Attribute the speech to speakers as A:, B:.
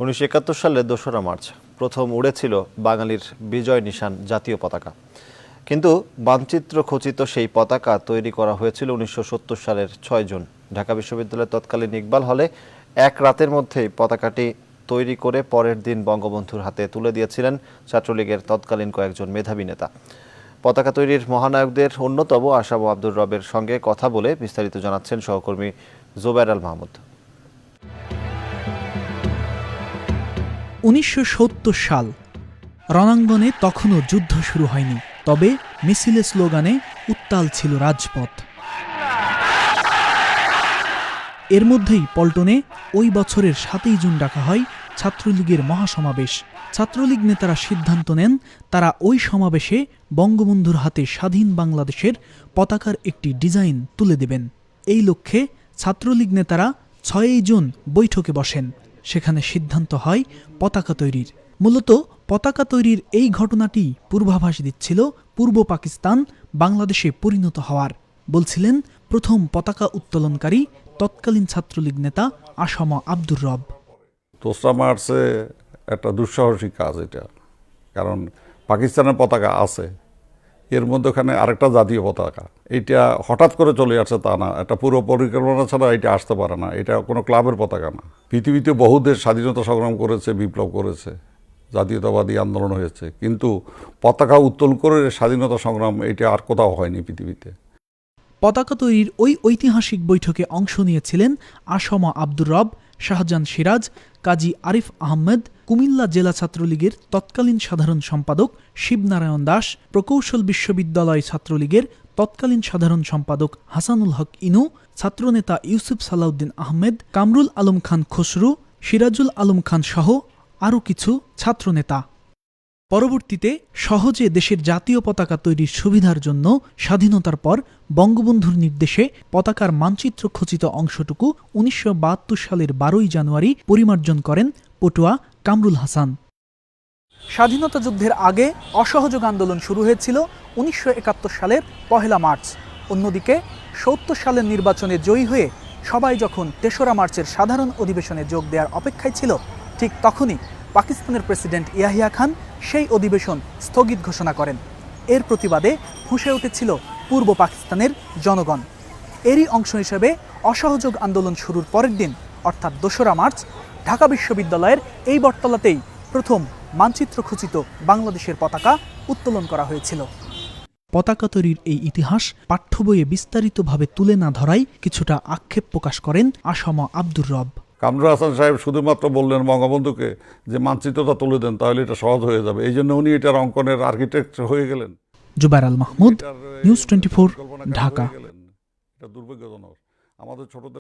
A: 1971 সালের 2রা মার্চ প্রথম উড়েছিল বাঙালির বিজয় নিশান জাতীয় পতাকা। কিন্তু মানচিত্র খচিত সেই পতাকা তৈরি করা হয়েছিল 1970 সালের 6 জুন। ঢাকা বিশ্ববিদ্যালয়ের তৎকালীন ইকবাল হলে এক রাতের মধ্যেই পতাকাটি তৈরি করে পরের দিন বঙ্গবন্ধুর হাতে তুলে দিয়েছিলেন ছাত্রলীগের তৎকালীন কয়েকজন মেধাবী নেতা। পতাকা তৈরির মহানায়কদের অন্যতম আসাম আব্দুর রবের সঙ্গে কথা বলে বিস্তারিত জানাচ্ছেন সহকর্মী জুবায়ের আল মাহমুদ।
B: 1970 সাল রণাঙ্গনে তখনও যুদ্ধ শুরু হয়নি, তবে মিছিলে স্লোগানে উত্তাল ছিল রাজপথ। এর মধ্যেই পল্টনে ওই বছরের 7ই জুন ডাকা হয় ছাত্রলীগের মহাসমাবেশ। ছাত্রলীগ নেতারা সিদ্ধান্ত নেন তারা ওই সমাবেশে বঙ্গবন্ধুর হাতে স্বাধীন বাংলাদেশের পতাকার একটি ডিজাইন তুলে দেবেন। এই লক্ষ্যে ছাত্রলীগ নেতারা 6ই জুন বৈঠকে বসেন। সেখানে সিদ্ধান্ত হয় পতাকা তৈরির। মূলত পতাকা তৈরির এই ঘটনাটি পূর্বাভাস দিচ্ছিল পূর্ব পাকিস্তান বাংলাদেশে পরিণত হওয়ার। বলছিলেন প্রথম পতাকা উত্তোলনকারী তৎকালীন ছাত্রলীগ নেতা আসাম আব্দুর রব।
C: 2রা মার্চে একটা দুঃসাহসিক কাজ এটা, কারণ পাকিস্তানের পতাকা আছে, এর মধ্যখানে আরেকটা জাতীয় পতাকা। এটা হঠাৎ করে চলে আসছে তা না, এটা পুরো পরিকল্পনা ছাড়া এটা আসতে পারে না। এটা কোনো ক্লাবের পতাকা না। পৃথিবীতে বহু দেশ স্বাধীনতা সংগ্রাম করেছে, বিপ্লব করেছে, জাতীয়তাবাদী আন্দোলন হয়েছে, কিন্তু পতাকা উত্তোলন করে স্বাধীনতা সংগ্রাম এটা আর কোথাও হয়নি পৃথিবীতে।
B: পতাকা তৈরির ওই ঐতিহাসিক বৈঠকে অংশ নিয়েছিলেন আসাম আব্দুর রব, শাহজাহান সিরাজ, কাজী আরিফ আহমেদ, কুমিল্লা জেলা ছাত্রলীগের তৎকালীন সাধারণ সম্পাদক শিবনারায়ণ দাস, প্রকৌশল বিশ্ববিদ্যালয় ছাত্রলীগের তৎকালীন সাধারণ সম্পাদক হাসানুল হক ইনু, ছাত্রনেতা ইউসুফ সালাউদ্দিন আহমেদ, কামরুল আলম খান খসরু, সিরাজুল আলম খান সহ আরও কিছু ছাত্রনেতা। পরবর্তীতে সহজে দেশের জাতীয় পতাকা তৈরির সুবিধার জন্য স্বাধীনতার পর বঙ্গবন্ধুর নির্দেশে পতাকার মানচিত্র খচিত অংশটুকু 1972 সালের 12ই জানুয়ারি পরিমার্জন করেন পটুয়া কামরুল হাসান। স্বাধীনতা যুদ্ধের আগে অসহযোগ আন্দোলন শুরু হয়েছিল 1971 সালের 1 মার্চ। অন্যদিকে 70 সালের নির্বাচনে জয়ী হয়ে সবাই যখন 3রা মার্চের সাধারণ অধিবেশনে যোগ দেওয়ার অপেক্ষায় ছিল, ঠিক তখনই পাকিস্তানের প্রেসিডেন্ট ইয়াহিয়া খান সেই অধিবেশন স্থগিত ঘোষণা করেন। এর প্রতিবাদে ফুঁসে উঠেছিল পূর্ব পাকিস্তানের জনগণ। এরই অংশ হিসেবে অসহযোগ আন্দোলন শুরুর পরের দিন অর্থাৎ 2রা মার্চ ঢাকা বিশ্ববিদ্যালয়ের এই বটতলাতেই প্রথম মানচিত্র খচিত বাংলাদেশের পতাকা উত্তোলন করা হয়েছিল। পতাকা তৈরির এই ইতিহাস পাঠ্য বইয়ে বিস্তারিতভাবে তুলে না ধরায় কিছুটা আক্ষেপ প্রকাশ করেন আসাম আব্দুর রব।
C: কামরুল হাসান সাহেব শুধুমাত্র বললেন বঙ্গবন্ধুকে যে মানচিত্রটা তুলে দেন, তাহলে এটা সহজ হয়ে যাবে। এই জন্য উনি এটার অঙ্কনের আর্কিটেক্ট হয়ে গেলেন।
B: জুবায়ের আল মাহমুদ, নিউজ 24, ঢাকা।
C: এটা দুর্ভাগ্যজনক আমাদের ছোটদের।